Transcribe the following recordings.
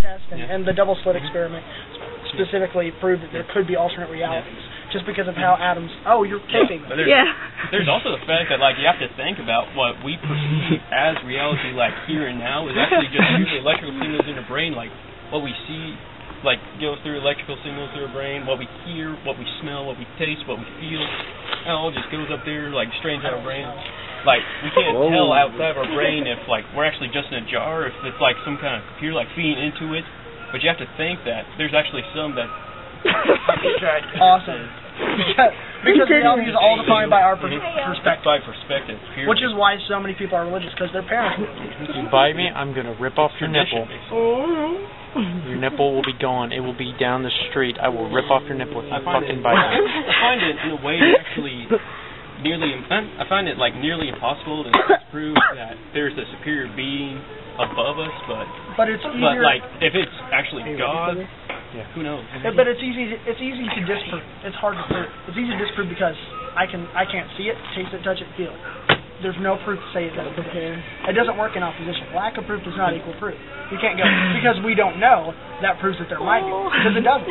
test and the double slit experiment specifically proved that there could be alternate realities just because of how atoms. Oh, you're taping. There's also the fact that like you have to think about what we perceive as reality, like here and now, is actually just usually electrical signals in the brain, like what we see. Like goes through electrical signals through our brain, what we hear, what we smell, what we taste, what we feel, it all just goes up there like straight into our brain. Like we can't tell outside of our brain if like we're actually just in a jar, if it's like some kind of computer like feeding into it. But you have to think that there's actually some that. Awesome. Because reality is all defined by our perspective. By perspective. Period. Which is why so many people are religious, because their parents. If you bite me, I'm gonna rip off your nipple. Your nipple will be gone. It will be down the street. I will rip off your nipple if you fucking bite me. I find it in a way actually I find it like nearly impossible to prove that there's a superior being above us, but it's easier. But like if it's actually God, who knows? But it's easy to disprove. It's hard to prove. It's easy to disprove because I can't see it, taste it, touch it, feel it. There's no proof to say it doesn't. It doesn't work in opposition. Lack of proof does not equal proof. You can't go because we don't know. That proves that there might be, because it doesn't.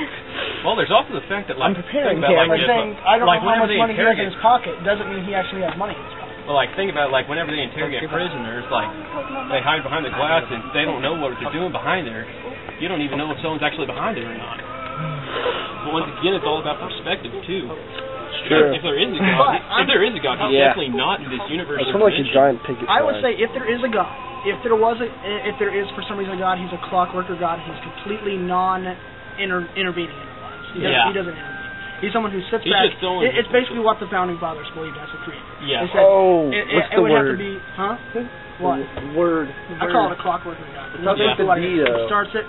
Well, there's also the fact that like saying I don't know how much money he has in his pocket doesn't mean he actually has money in his pocket. Well, like think about like whenever they interrogate prisoners, like they hide behind the glass and they don't know what they're doing behind there. You don't even know if someone's actually behind there or not. But once again, it's all about perspective too. Sure. If there is a God, he's definitely not in this universe. It's like a giant picket. I would say if there is a God, if there is for some reason a God, he's a clockworker God. He's completely non-intervening in our lives. He doesn't intervene. He's someone who sits back. It's basically what the founding fathers believed as a creator. Yeah. Said, what's the would word? Have to be, huh? What? Word. I call it a clockworker God. It starts it.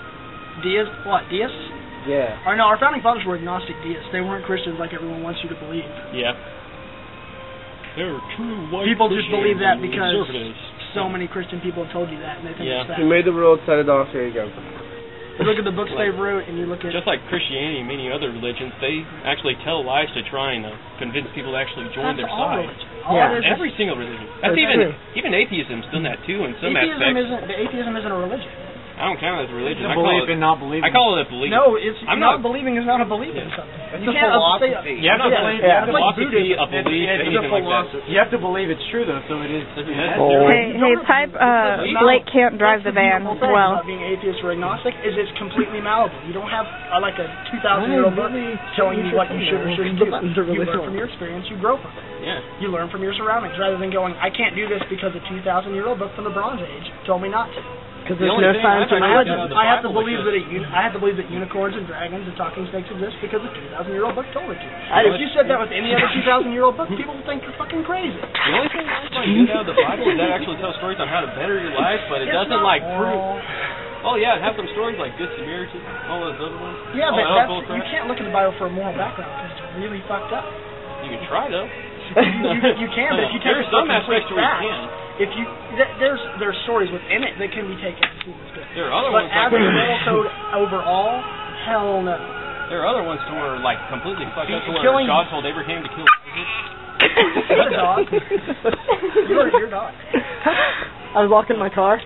Deist. What? Deist? Yeah. Or no, our founding fathers were agnostic deists. They weren't Christians like everyone wants you to believe. Yeah. They're true white people just believe that because conservatives. So many Christian people have told you that, and they think it's that. You made the world, set it off, here you go. You look at the books they wrote, and you look at... Just like Christianity and many other religions, they actually tell lies to try and convince people to actually join their side. Every single religion. That's even atheism's done that too in some aspects. Atheism isn't a religion. I don't count it as a religion. I call it not believing. I call it a belief. No, not believing is not a belief in something. It's a philosophy. You have to believe. It's like Buddhism, a belief, anything like that. You have to believe it's true though, so it is. Hey, type Blake can't drive the van well. Being atheist or agnostic is it's completely malleable. You don't have like a 2,000-year-old book telling you what you should or shouldn't do. You learn from your experience. You grow from it. Yeah. You learn from your surroundings rather than going, I can't do this because a 2,000-year-old book from the Bronze Age told me not to. Because there's no science in religion. I have to believe that unicorns and dragons and talking snakes exist because a 2,000-year-old book told me to. If you said that with any other 2,000-year-old book, people would think you're fucking crazy. The only thing I find good out of the Bible is that it actually tells stories on how to better your life, but it doesn't like prove. Oh yeah, it has some stories like Good Samaritan, all those other ones. Yeah, but you can't look at the Bible for a moral background because it's really fucked up. You can try though. you can, but if you take some aspects where you can. If you there's stories within it that can be taken as good. There are other but ones as a moral code overall, hell no. There are other ones that were like completely fucked up. Where God told Abraham to kill Isaac. You're a dog. You're your dog. I was walking my car.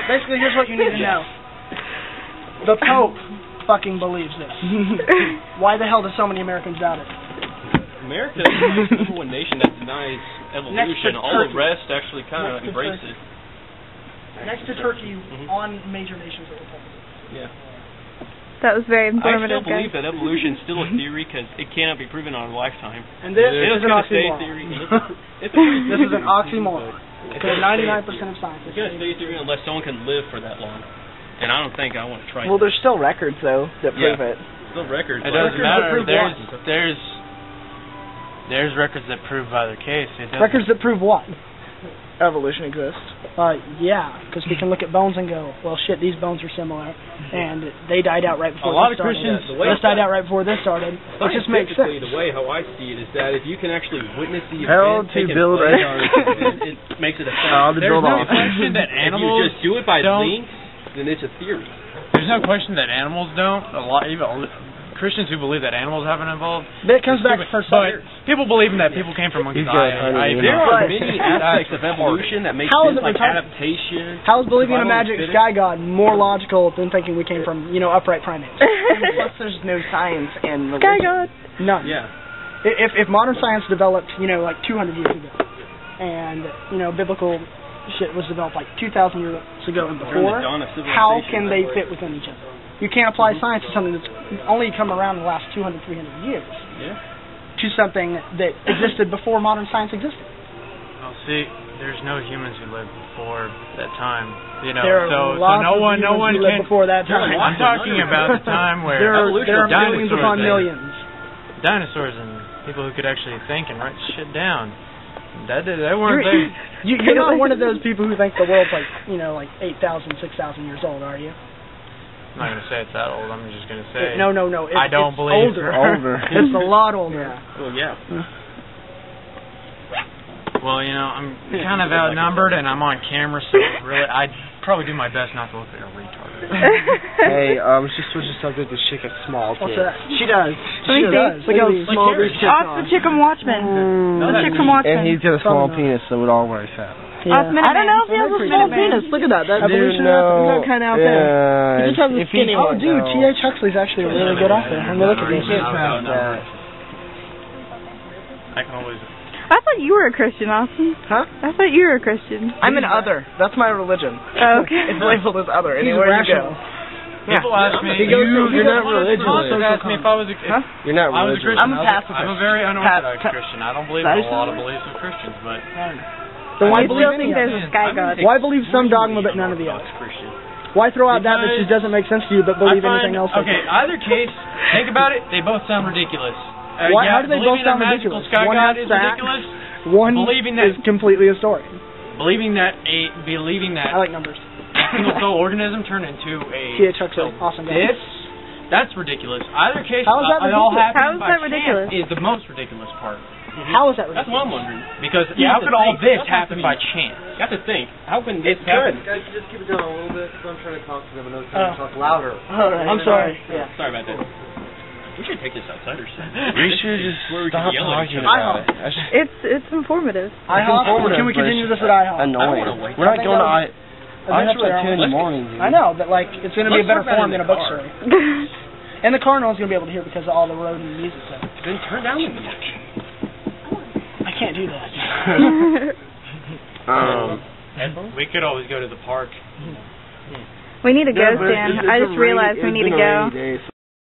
Basically, here's what you need to know. The Pope fucking believes this. Why the hell do so many Americans doubt it? America is the number one nation that denies evolution. All the rest actually kind of embrace it. Next to Turkey on major nations of the world. Yeah. That was very informative, I still believe that evolution is still a theory because it cannot be proven on a lifetime. And this is an oxymoron. This is an oxymoron. Because 99% of science it's going to stay a theory unless someone can live for that long. And I don't think I want to try Well, there's still records, though, that prove it. Still records. It doesn't matter. There's records that prove either case. Records that prove what? Evolution exists. Yeah, because we can look at bones and go, well, shit, these bones are similar, and they died out right before this started. A lot of Christians... This died out right before this started. It just makes sense. The way how I see it is that if you can actually witness the event, it makes it a fact. There's no question that animals if you just do it by links, then it's a theory. There's no question that animals don't. Even Christians who believe that animals haven't evolved. But it comes back to first But people believing that people came from monkeys. There are many aspects of evolution that make How is sense, it like retarded? adaptation. How is believing in a survival of magic the fittest. sky god more logical than thinking we came from, upright primates? Plus, there's no science in Sky religion. God. None. Yeah. If modern science developed, like 200 years ago, and, biblical shit was developed like 2,000 years ago and During before, the dawn of how civilization, can they fit within each other? You can't apply science to something that's only come around in the last 200, 300 years Yeah. to something that existed before modern science existed. Well, see, there's no humans who lived before that time. There are so lots no of one, humans who lived can. before that time. I'm talking about the time where There are millions dinosaurs upon there. millions. Dinosaurs and people who could actually think and write shit down. They weren't there. You're not one of those people who think the world's like 8,000, 6,000 years old, are you? I'm not gonna say it's that old. I'm just gonna say No. I don't it's believe older. Older. It's a lot older. Well, yeah. Well, I'm kind of outnumbered and I'm on camera, so really I'd probably do my best not to look like a retard. Hey, just switch the subject to chick a small What's kid. that? She does. Let me see. Look how small this chick Oh, it's the chick from Watchmen. The chick from And Watchmen. he's got a small penis, so it all works out. Osman I don't know if he has a small Minuteman. penis. Look at that. That evolution no, is kind of out there. He just has a if he- skinny Oh, one. dude, T.H. Huxley's actually a really good author. I mean, look at this. I can always. I thought you were a Christian, Austin. Huh? I thought you were a Christian. I'm an other. That's my religion. Oh, okay. It's labeled as other. He's Anywhere you rational. go. People ask me, You're not religious. asked me if I was a You're not I was a religious. Christian. I'm a pacifist. I'm a very unorthodox Pa- Christian. I don't believe in a lot of beliefs of Christians, but Then why I believe still any think of there's it? a sky god. Why believe some dogma but none of the others? Christian. Why throw out that just doesn't make sense to you but believe anything else? Okay, either case, think about it. They both sound ridiculous. Why- how do they both believing sound a magical ridiculous? sky One god has is facts. ridiculous. One Believing that- is completely a story. Believing that I like numbers. single cell organism turned into a T.H. Huxley, awesome guy. that's ridiculous. Either case, How is that it all ridiculous? happened How is by that ridiculous? chance is the most ridiculous part. How is that That's ridiculous? what I'm wondering. Because You how have could to all think. this That has to happen be- by chance? You have to think. How can this It's happen? good. Guys, just keep it down a little bit because I'm trying to talk to them and they're trying to talk louder. I'm sorry. Yeah. Sorry about that. We should take this outside or something. We should just where we can stop yell at each talking other. about it. It's informative. IHOP? informative, Can we but continue it's this at IHOP? Annoying. I don't wanna wake We're not up. going to I have to Eventually, like 2 in the let's- morning, dude. I know, but it's going to be a Let's better talk about form than it in a the book car. story. And the car no one's going to be able to hear because of all the road and music stuff. Then turn down the music. I can't do that. We could always go to the park. We need a Yeah, go but stand. it's I been just realized we rainy- need to it's been a go. rainy day, so